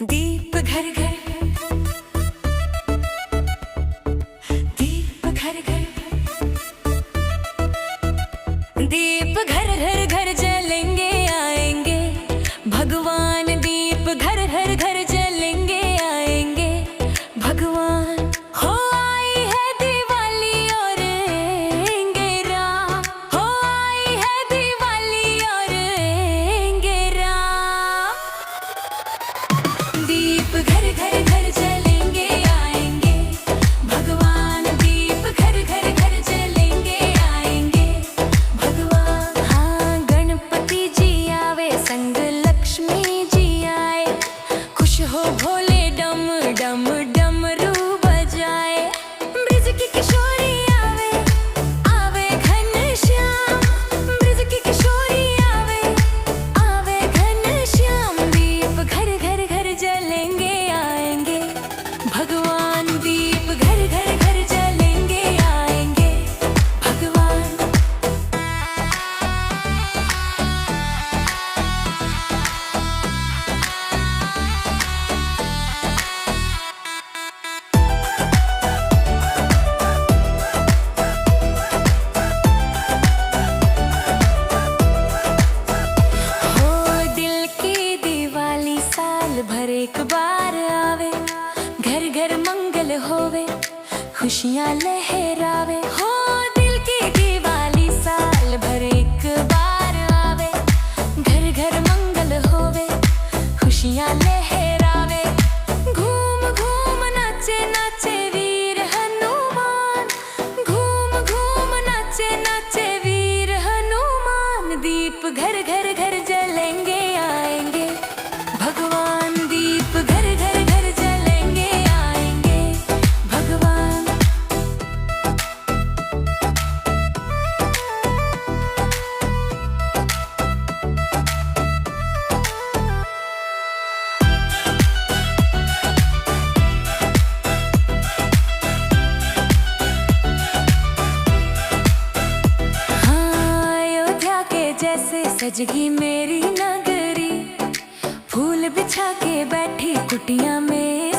दीप घर घर, दीप घर घर, दीप घर घर घर जलेंगे आएंगे भगवान। दीप घर घर घर जलेंगे आएंगे भगवान। हो आई है दिवाली और आएंगे राम। हो आई है दिवाली और आएंगे राम। दीप घर घर घर जलेंगे आएंगे भगवान। दीप घर घर घर जलेंगे आएंगे भगवान। हाँ, गणपति जी आवे संग लक्ष्मी जी आए। खुश हो भोले डम डम डमरू बजाए। ब्रिज की किशोरी आवे आवे घनश्याम। ब्रिज की किशोरी आवे आवे घनश्याम। दीप घर घर घर जलेंगे आएंगे भगवान। दीप घर घर घर जलेंगे आएंगे भगवान। हो दिल की दिवाली साल भर एक बार आवे। घर घर मंगल होवे खुशियाँ लहरावे। हो दिल की दिवाली साल भर एक बार आवे। घर घर मंगल होवे खुशियाँ लहरावे। घूम घूम नाचे नाचे वीर हनुमान। घूम घूम नाचे नाचे वीर हनुमान। दीप घर घर घर जलेंगे आएंगे भगवान। दीप घर घर घर जलेंगे आएंगे भगवान। हाँ, अयोध्या के जैसे सजगी मेरी नगरी। फूल बिछा के बैठी कुटिया में